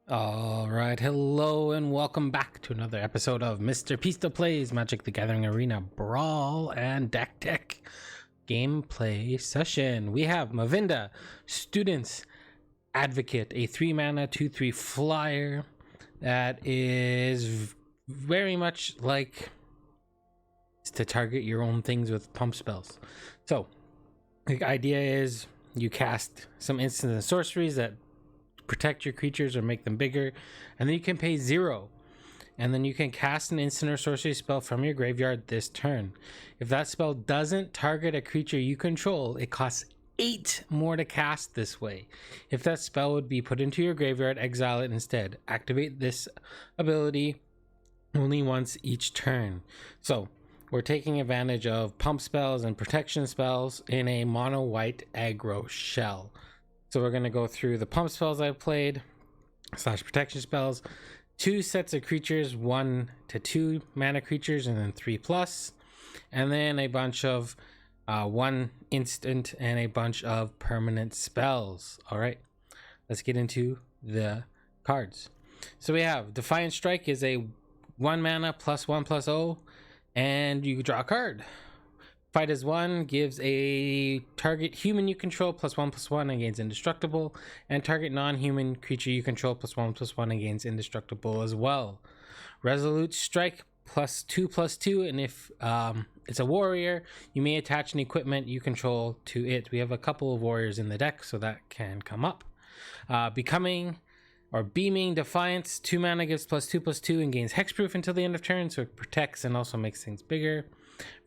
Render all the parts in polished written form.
All right, hello and welcome back to another episode of Mr. Pisto Plays Magic the Gathering Arena Brawl and Deck Tech gameplay session. We have Mavinda Students Advocate, a 3-mana 2/3 flyer that is very much like to target your own things with pump spells. So the idea is you cast some instant and sorceries that protect your creatures or make them bigger, and then you can pay 0, and then you can cast an instant or sorcery spell from your graveyard this turn. If that spell doesn't target a creature you control, it costs 8 more to cast this way. If that spell would be put into your graveyard, exile it instead. Activate this ability only once each turn. So we're taking advantage of pump spells and protection spells in a mono white aggro shell. So we're going to go through the pump spells I've played / protection spells, 2 sets of creatures, 1 to 2 mana creatures, and then 3+, and then a bunch of 1 instant and a bunch of permanent spells. All right, let's get into the cards. So we have Defiant Strike is a 1 mana +1/+0, and you draw a card. Fight as 1 gives a target human you control +1/+1 and gains indestructible, and target non-human creature you control +1/+1 and gains indestructible as well. Resolute Strike +2/+2, and if it's a warrior, you may attach an equipment you control to it. We have a couple of warriors in the deck, so that can come up. Becoming or Beaming Defiance, 2 mana gives +2/+2 and gains hexproof until the end of turn, so it protects and also makes things bigger.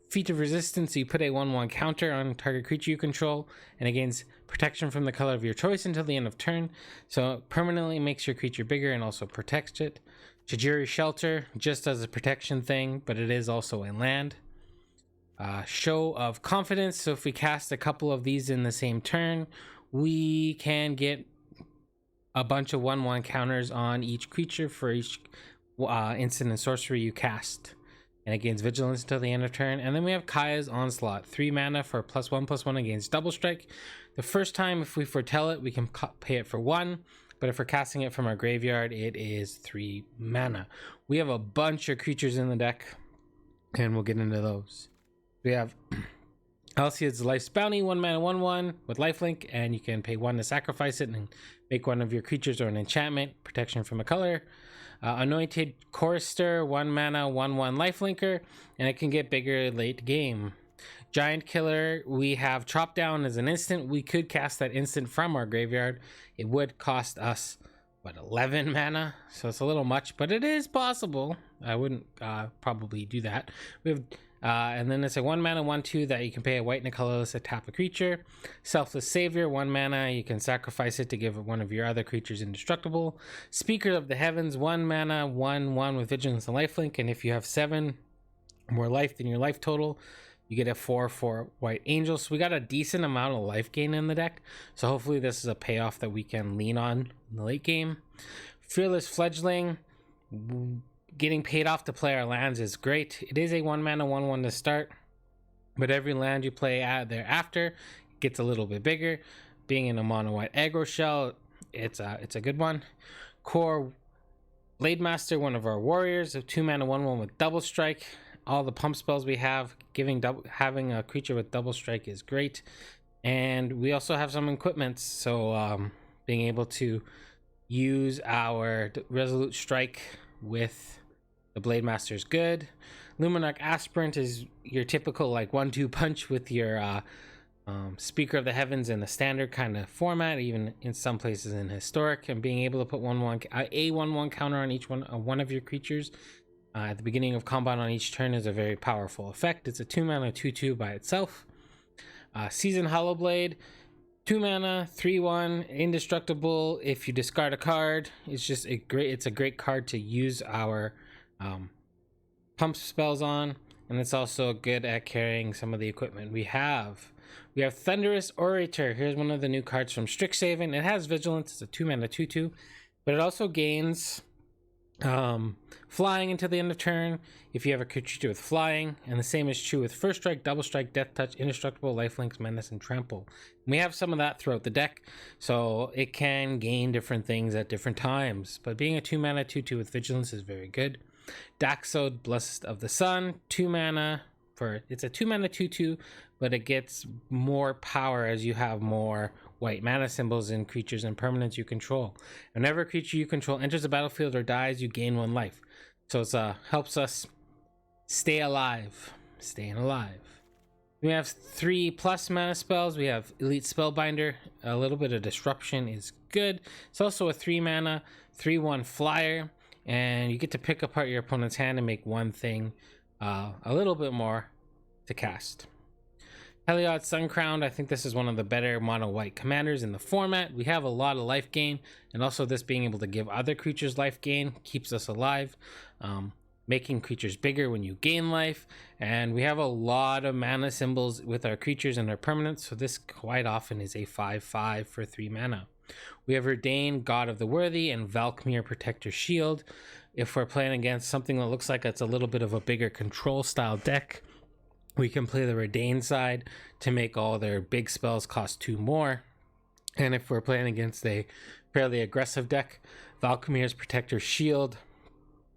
Feat of Resistance, you put a 1/1 counter on target creature you control, and it gains protection from the color of your choice until the end of turn, so it permanently makes your creature bigger and also protects it. Shajiri Shelter, just as a protection thing, but it is also a land. Show of Confidence, so if we cast a couple of these in the same turn, we can get a bunch of 1/1 counters on each creature for each instant and sorcery you cast, and it gains vigilance until the end of turn. And then we have Kaya's Onslaught, 3 mana for +1/+1 against double strike. The first time, if we foretell it, we can pay it for 1, but if we're casting it from our graveyard, it is 3 mana. We have a bunch of creatures in the deck, and we'll get into those. We have Alcia's Life's Bounty, 1 mana 1/1 with lifelink, and you can pay 1 to sacrifice it and make one of your creatures or an enchantment, protection from a color. Anointed Chorister, 1 mana 1/1 lifelinker, and it can get bigger late game. Giant Killer, we have Chop Down as an instant. We could cast that instant from our graveyard. It would cost us 11 mana, so it's a little much, but it is possible. I wouldn't probably do that. We have and then it's a 1 mana 1/2 that you can pay a white and a colorless to tap a creature. Selfless Savior, 1 mana, you can sacrifice it to give one of your other creatures indestructible. Speaker of the Heavens, 1 mana 1/1 with vigilance and lifelink, and if you have 7 more life than your life total, you get a 4/4 white angel. So we got a decent amount of life gain in the deck, so hopefully this is a payoff that we can lean on in the late game. Fearless Fledgling, getting paid off to play our lands is great. It is a 1 mana 1/1 to start, but every land you play thereafter gets a little bit bigger. Being in a mono white aggro shell, it's a good one. Core Blade Master, one of our warriors, a 2 mana 1/1 with double strike. All the pump spells we have, having a creature with double strike is great. And we also have some equipments, so being able to use our Resolute Strike with the Blade Master is good. Luminarch Aspirant is your typical like 1/2 punch with your Speaker of the Heavens in the standard kind of format, even in some places in historic, and being able to put a 1/1 counter on each one of your creatures at the beginning of combat on each turn is a very powerful effect. It's a 2 mana 2/2 by itself. Seasoned Hollowblade, 2 mana 3/1 indestructible. If you discard a card, it's a great card to use our pump spells on, and it's also good at carrying some of the equipment we have. We have Thunderous Orator. Here's one of the new cards from Strixhaven. It has vigilance. It's a 2 mana 2/2, but it also gains Flying until the end of turn if you have a creature with flying, and the same is true with first strike, double strike, death touch, indestructible, lifelinks, menace, and trample. And we have some of that throughout the deck, so it can gain different things at different times, but being a 2-mana 2/2 with vigilance is very good. Daxod, Blessed of the Sun, 2 mana for it's a 2-mana 2/2, but it gets more power as you have more white mana symbols in creatures and permanents you control. Whenever a creature you control enters the battlefield or dies, you gain 1 life. So it helps us stay alive, staying alive. We have 3+ mana spells. We have Elite Spellbinder. A little bit of disruption is good. It's also a 3 mana 3/1 flyer, and you get to pick apart your opponent's hand and make one thing a little bit more to cast. Heliod Suncrowned, I think this is one of the better mono white commanders in the format. We have a lot of life gain, and also this being able to give other creatures life gain keeps us alive, making creatures bigger when you gain life. And we have a lot of mana symbols with our creatures and our permanents, so this quite often is a 5/5 for 3 mana. We have Redain, God of the Worthy, and Valkmir, Protector Shield. If we're playing against something that looks like it's a little bit of a bigger control style deck, we can play the Redain side to make all their big spells cost 2 more. And if we're playing against a fairly aggressive deck, Valkymir's Protector Shield,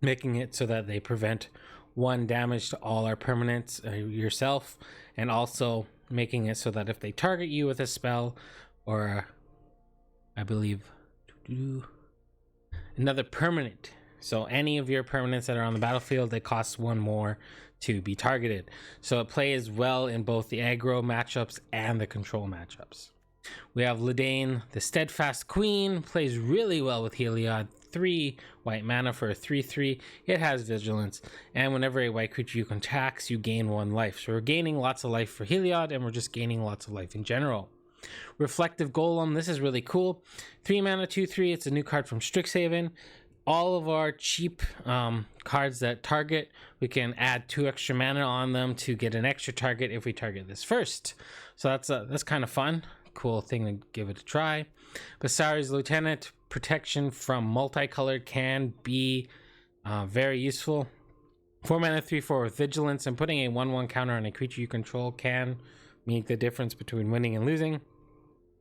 making it so that they prevent 1 damage to all our permanents yourself, and also making it so that if they target you with a spell or I believe another permanent, so any of your permanents that are on the battlefield, they cost 1 more to be targeted. So it plays well in both the aggro matchups and the control matchups. We have Ledain, the Steadfast Queen, plays really well with Heliod. 3 white mana for a 3/3. It has vigilance, and whenever a white creature you can tax, you gain 1 life. So we're gaining lots of life for Heliod, and we're just gaining lots of life in general. Reflective Golem, this is really cool. 3 mana 2/3. It's a new card from Strixhaven. All of our cheap cards that target, we can add 2 extra mana on them to get an extra target if we target this first. So that's kind of fun. Cool thing to give it a try. Basari's Lieutenant, protection from multicolored can be very useful. 4 mana 3/4 with vigilance, and putting a 1/1 counter on a creature you control can make the difference between winning and losing.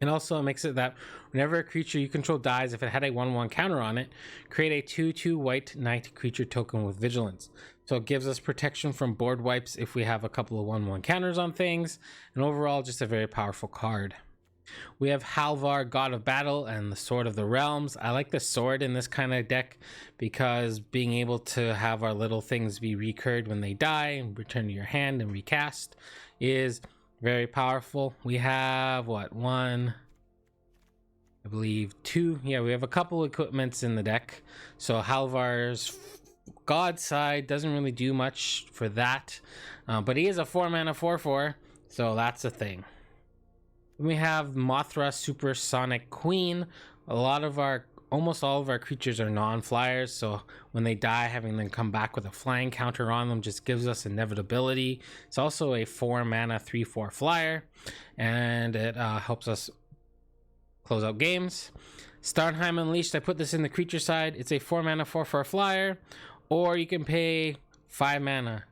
And also it makes it that whenever a creature you control dies, if it had a 1/1 counter on it, create a 2/2 white knight creature token with vigilance. So it gives us protection from board wipes if we have a couple of 1/1 counters on things, and overall just a very powerful card. We have Halvar, God of Battle, and the Sword of the Realms. I like the sword in this kind of deck because being able to have our little things be recurred when they die and return to your hand and recast is very powerful. We have one, I believe 2. Yeah, we have a couple equipments in the deck. So Halvar's God side doesn't really do much for that, but he is a 4 mana 4/4, so that's a thing. We have Mothra, Supersonic Queen. Almost all of our creatures are non-flyers, so when they die, having them come back with a flying counter on them just gives us inevitability. It's also a 4 mana 3/4 flyer, and it helps us close out games. Starnheim Unleashed, I put this in the creature side. It's a 4 mana 4/4 flyer, or you can pay 5 mana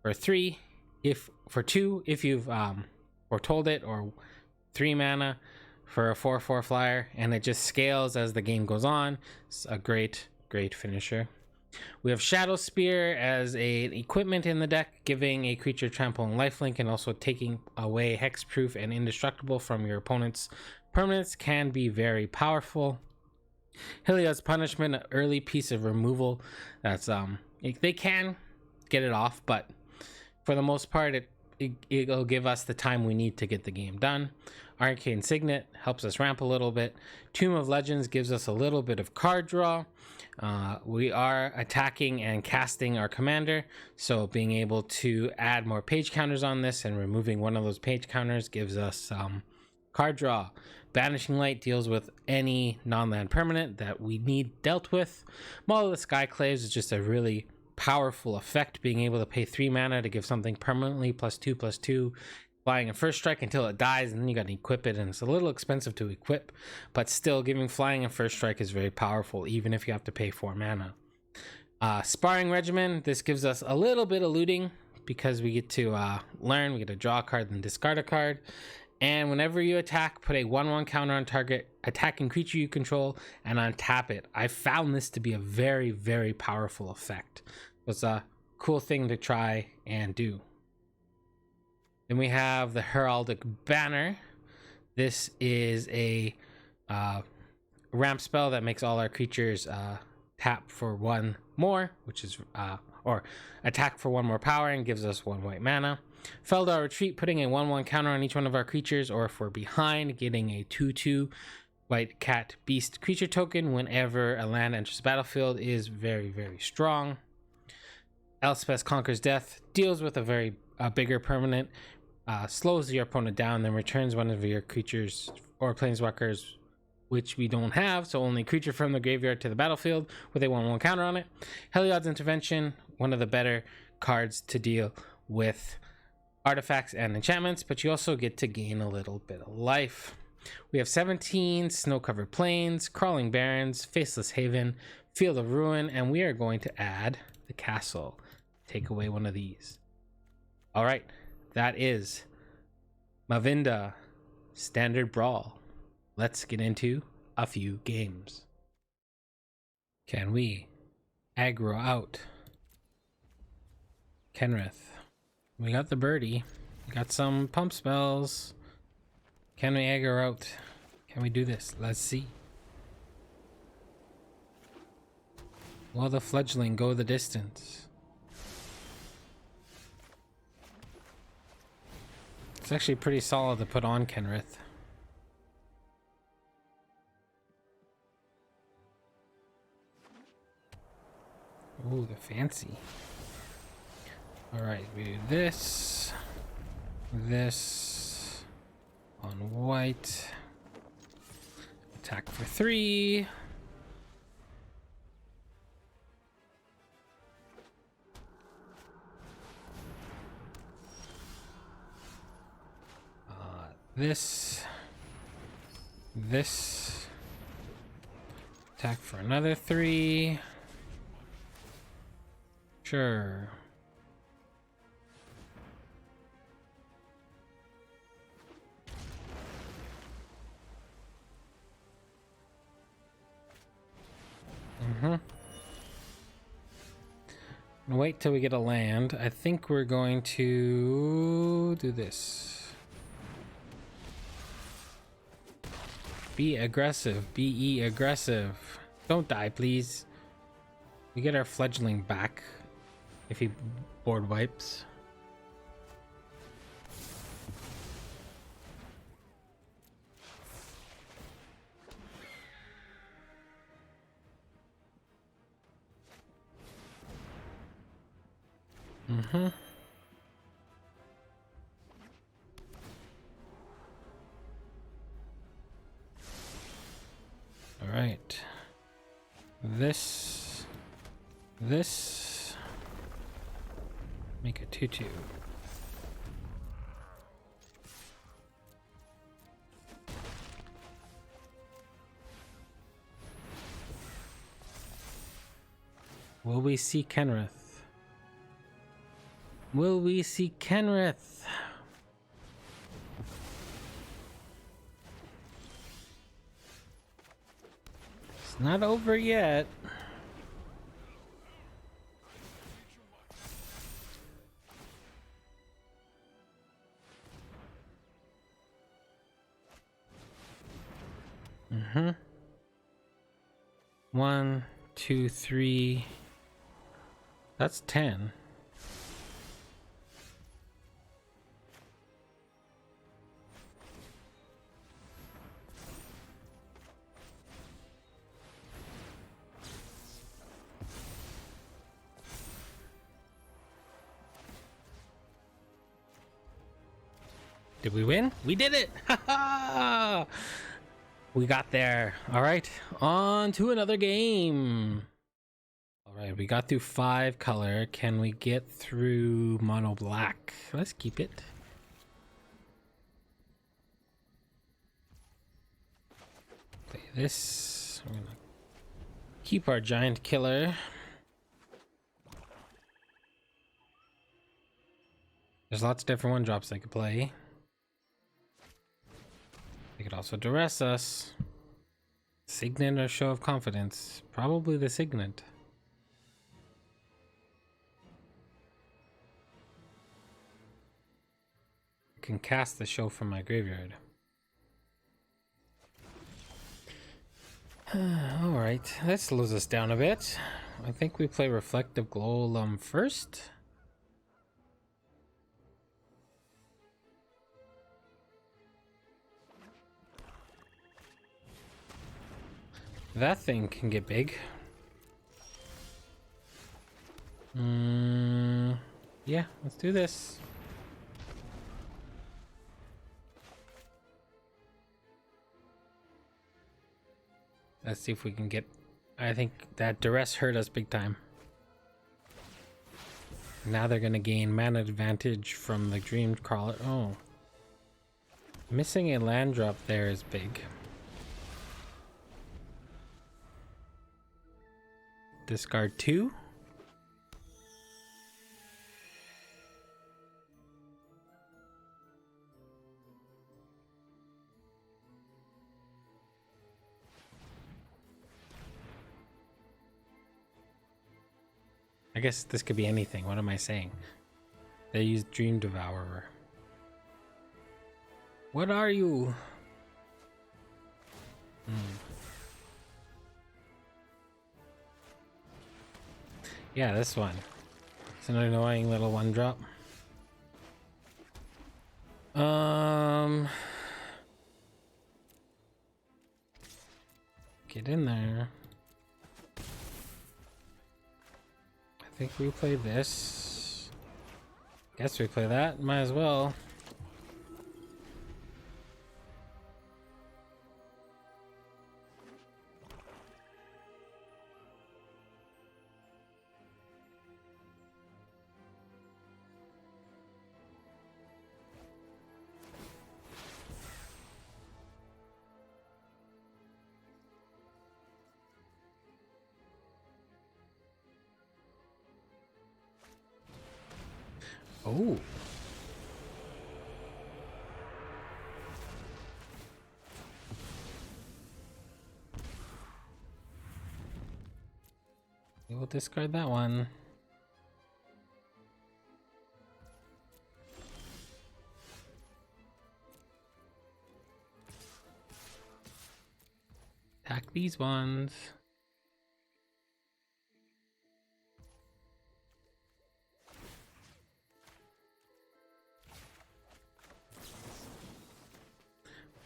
for 2 if you've foretold it, or 3 mana for a 4/4 flyer, and it just scales as the game goes on. It's a great finisher. We have Shadow Spear as an equipment in the deck, giving a creature trample and lifelink, and also taking away hexproof and indestructible from your opponent's permanents can be very powerful. Heliod's Punishment, an early piece of removal. That's they can get it off, but for the most part it'll give us the time we need to get the game done. Arcane Signet helps us ramp a little bit. Tomb of Legends gives us a little bit of card draw. We are attacking and casting our commander, so being able to add more page counters on this and removing one of those page counters gives us card draw. Banishing Light deals with any non-land permanent that we need dealt with. Maul of the Skyclaves is just a really powerful effect, being able to pay 3 mana to give something permanently +2/+2, flying and first strike until it dies, and then you got to equip it, and it's a little expensive to equip, but still giving flying and first strike is very powerful even if you have to pay 4 mana. Sparring regimen. This gives us a little bit of looting because we get to learn. We get to draw a card and discard a card. And whenever you attack, put a 1/1 counter on target attacking creature you control and untap it. I found this to be a very, very powerful effect. It was a cool thing to try and do. Then we have the Heraldic Banner. This is a ramp spell that makes all our creatures tap for 1 more, which is or attack for 1 more power and gives us 1 white mana. Feldar Retreat, putting a 1/1 counter on each one of our creatures, or if we're behind, getting a 2/2 white cat beast creature token whenever a land enters the battlefield is very, very strong. Elspeth Conquers Death, deals with a bigger permanent, slows your opponent down, then returns one of your creatures or planeswalkers, which we don't have, so only creature from the graveyard to the battlefield with a 1/1 counter on it. Heliod's Intervention, one of the better cards to deal with artifacts and enchantments, but you also get to gain a little bit of life. We have 17 Snow-Covered Plains, Crawling Barrens, Faceless Haven, Field of Ruin, and we are going to add the castle. Take away one of these. All right, that is Mavinda Standard Brawl. Let's get into a few games. Can we aggro out Kenrith? We got the birdie. We got some pump spells. Can we aggro out? Can we do this? Let's see. Will the fledgling go the distance? It's actually pretty solid to put on Kenrith. Ooh, the fancy. Alright, we do this. This. On white. Attack for 3. This. This. Attack for another 3. Sure. Wait till we get a land. I think we're going to do this. Be aggressive. Be aggressive. Don't die, please. We get our fledgling back if he board wipes. All right. This. Make a 2/2. Will we see Kenrith? Will we see Kenrith? It's not over yet. One, two, three. That's 10. Did we win? We did it! Ha! We got there. All right, on to another game. All right, we got through 5 color. Can we get through mono black? Let's keep it. Play this. We're gonna keep our giant killer. There's lots of different one drops they could play. They could also duress us. Signet or Show of Confidence. Probably the Signet. I can cast the Show from my graveyard. Alright, let's slow this down a bit. I think we play Reflective Golem first. That thing can get big. Yeah, let's do this. Let's see if we can get... I think that duress hurt us big time. Now they're gonna gain mana advantage from the Dream Crawler. Oh. Missing a land drop there is big. Discard 2. I guess this could be anything. What am I saying? They use Dream Devourer. What are you? Yeah, this one. It's an annoying little one drop. Get in there. I think we play this. Guess we play that. Might as well. Oh. We'll discard that one. Attack these ones.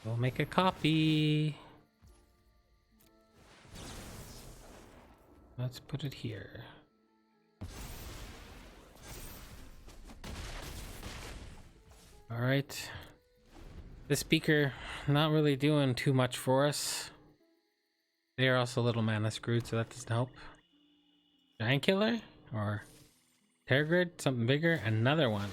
We'll make a copy. Let's put it here. All right. This speaker not really doing too much for us. They are also a little mana screwed, so that doesn't help. Giant Killer or Tergrid, something bigger, another one.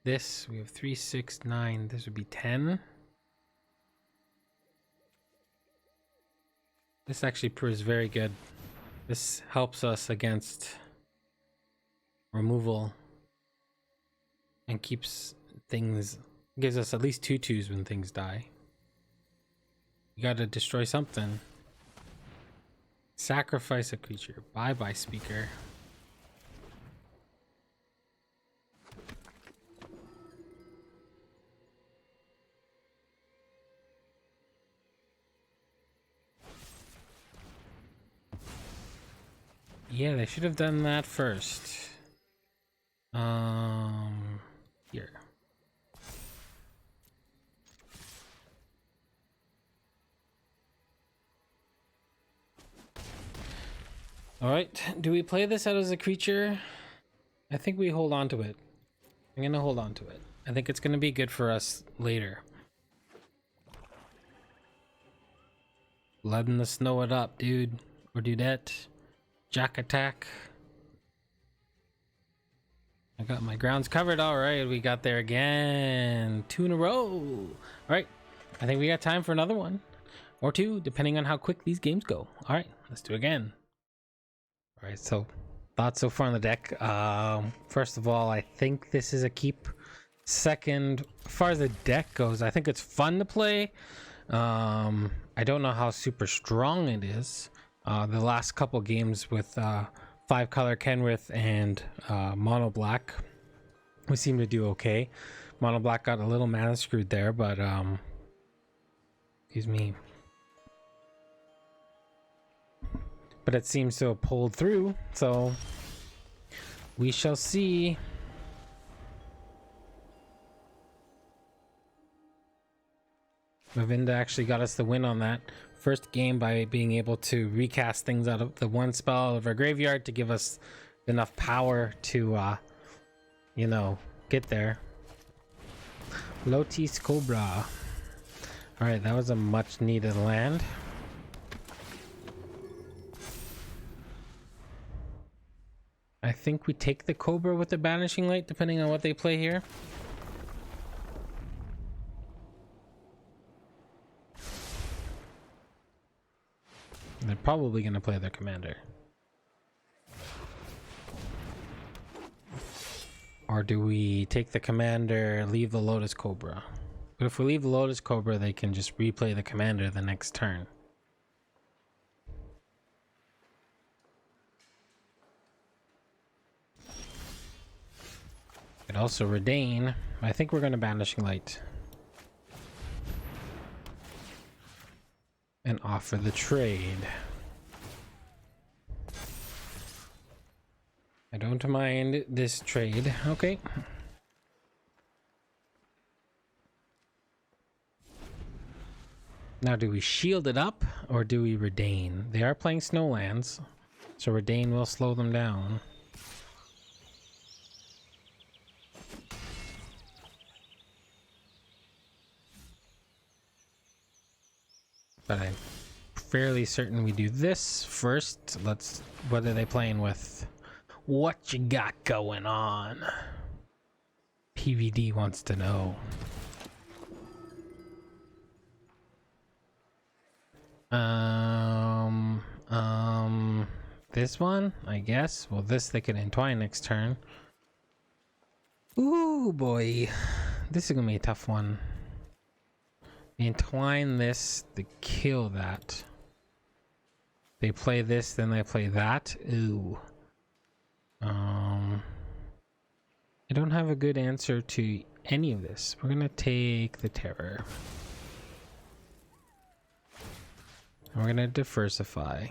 This, we have 3, 6, 9. This would be 10. This actually proves very good. This helps us against removal and keeps things, gives us at least 2/2s when things die. You gotta destroy something. Sacrifice a creature. Bye-bye, speaker. Yeah, they should have done that first. Here. All right, do we play this out as a creature? I think we hold on to it. I'm gonna hold on to it. I think it's gonna be good for us later. Letting the snow it up, dude. Or dudette. Jack attack. I got my grounds covered. All right, we got there again. 2 in a row. All right, I think we got time for another one or two, depending on how quick these games go. All right, let's do it again. All right, so thoughts so far on the deck. First of all, I think this is a keep. Second, as far as the deck goes, I think it's fun to play. I don't know how super strong it is. The last couple games with 5-color Kenrith and mono black, we seem to do okay. Mono black got a little mana screwed there, but excuse me. But it seems to have pulled through, so we shall see. Mavinda actually got us the win on that first game by being able to recast things out of the one spell of our graveyard to give us enough power to, you know, get there. Lotis Cobra. Alright, that was a much needed land. I think we take the Cobra with the Banishing Light, depending on what they play here. They're probably going to play their commander. Or do we take the commander, leave the Lotus Cobra? But if we leave the Lotus Cobra, they can just replay the commander the next turn. Could also Redain. I think we're going to Banishing Light. And offer the trade. I don't mind this trade. Okay. Now, do we shield it up or do we Redain? They are playing Snowlands, so Redain will slow them down. But I'm fairly certain we do this first. Let's. What are they playing with? What you got going on? PVD wants to know. This one, I guess. Well, this they can entwine next turn. Ooh, boy. This is gonna be a tough one. Entwine this to kill that. They play this, then they play that. Ooh. I don't have a good answer to any of this. We're gonna take the Terror. And we're gonna diversify.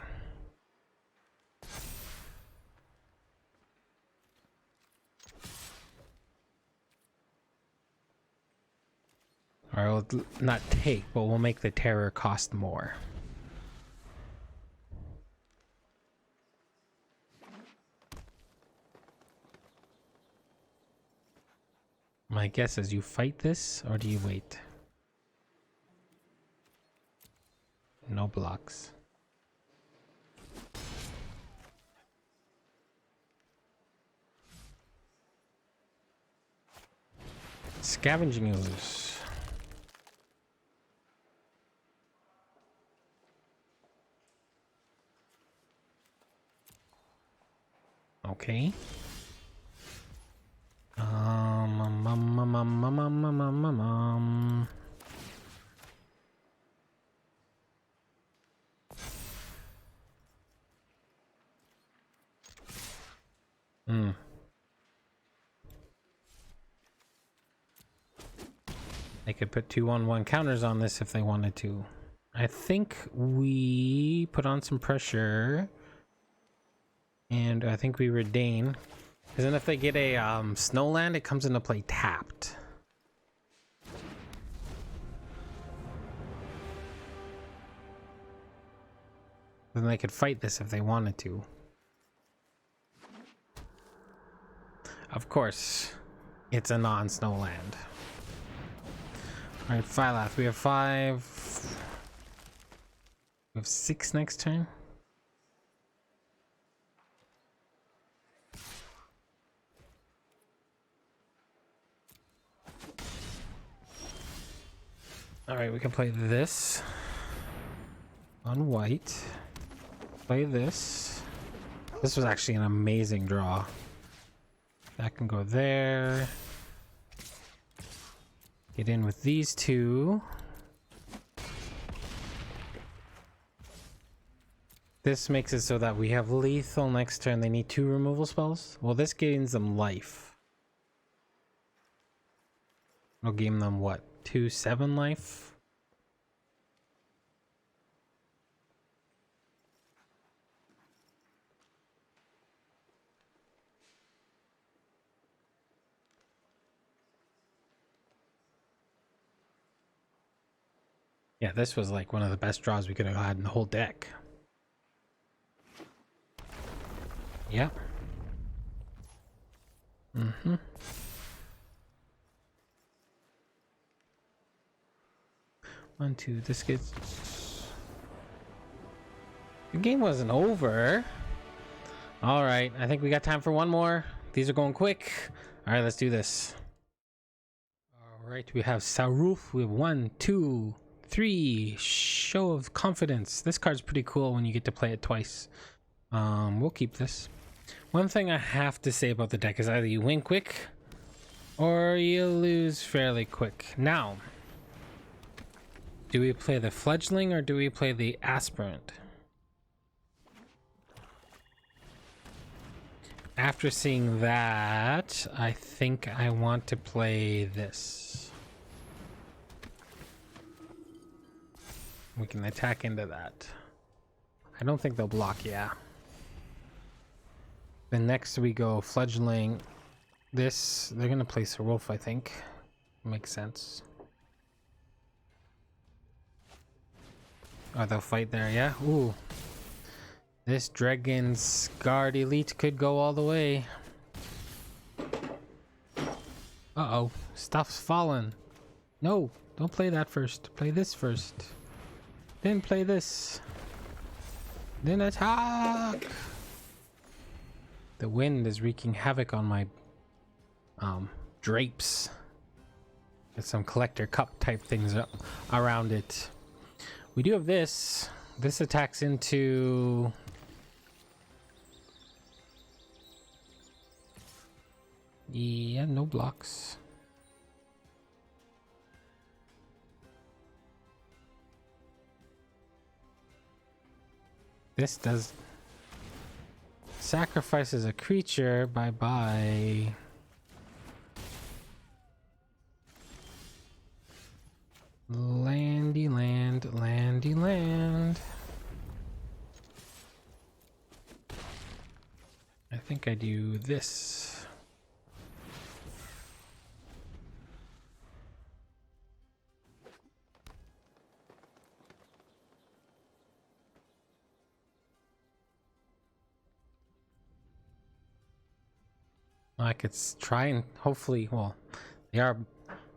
Or we'll not take, but we'll make the Terror cost more. My guess is you fight this, or do you wait? No blocks. Scavenging Ooze. Okay. They could put 2/1/1 counters on this if they wanted to. I think we put on some pressure. And I think we Redain. Because then if they get a Snowland, it comes into play tapped. Then they could fight this if they wanted to. Of course, it's a non-Snowland. Alright, Phylath. We have 5. We have 6 next turn. All right, we can play this on white. Play this. This was actually an amazing draw. That can go there. Get in with these two. This makes it so that we have lethal next turn. They need 2 removal spells. Well, this gains them life. I'll gain them what? 2/7 life? Yeah, this was like one of the best draws we could have had in the whole deck. Yep. Mm-hmm. One, two, this gets... The game wasn't over. All right, I think we got time for one more. These are going quick. All right, let's do this. All right, we have Sarulf. We have 1, 2, 3. Show of confidence. This card's pretty cool when you get to play it twice. We'll keep this. One thing I have to say about the deck is either you win quick or you lose fairly quick. Now, do we play the fledgling or do we play the aspirant? After seeing that, I think I want to play this. We can attack into that. I don't think they'll block, yeah. Then next we go fledgling. This, they're gonna play Sarulf, I think. Makes sense. Oh, they'll fight there, yeah? Ooh. This Dragon's Guard Elite could go all the way. Uh-oh. Stuff's fallen. No, don't play that first. Play this first. Then play this. Then attack! The wind is wreaking havoc on my drapes. There's some collector cup type things around it. We do have this. This attacks into... Yeah, no blocks. This does... Sacrifices a creature. Bye-bye. Landy land, landy land. I think I do this. I could try and hopefully, well, they are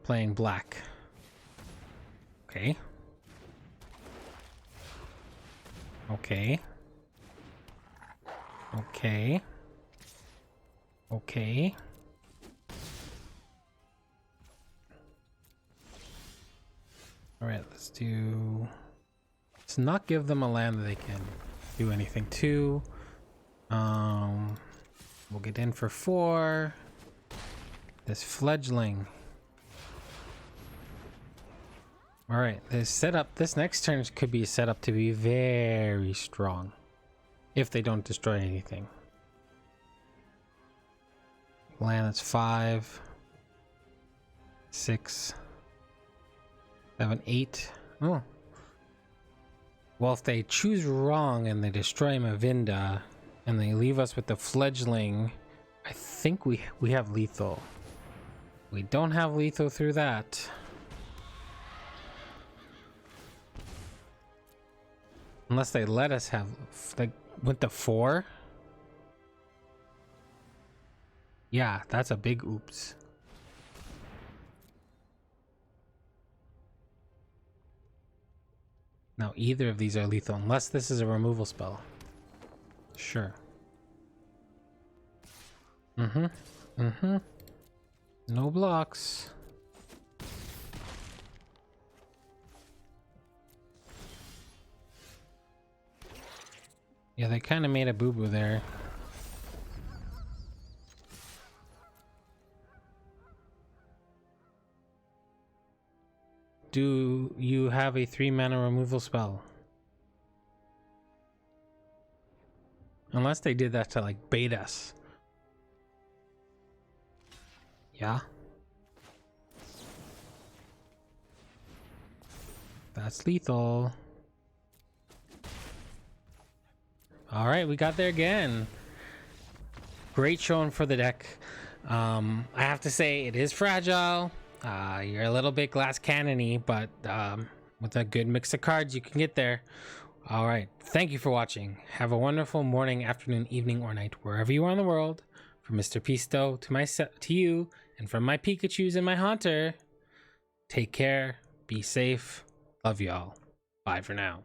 playing black. Okay. Okay. Okay. Okay. All right, let's not give them a land that they can do anything to. We'll get in for 4. This fledgling. All right, this next turn could be set up to be very strong if they don't destroy anything. Land that's 5, 6, 7, 8. Oh. Well, if they choose wrong and they destroy Mavinda and they leave us with the fledgling, I think we have lethal. We don't have lethal through that. Unless they let us have, like, with the 4. Yeah, that's a big oops. Now either of these are lethal, unless this is a removal spell. Sure. No blocks. Yeah, they kind of made a boo-boo there. Do you have a 3-mana removal spell? Unless they did that to like bait us. Yeah. That's lethal. All right, we got there again. Great showing for the deck. I have to say it is fragile. You're a little bit glass cannony, but with a good mix of cards, you can get there. All right. Thank you for watching. Have a wonderful morning, afternoon, evening, or night, wherever you are in the world. From Mr. Pisto to you, and from my Pikachus and my Haunter, take care, be safe, love y'all. Bye for now.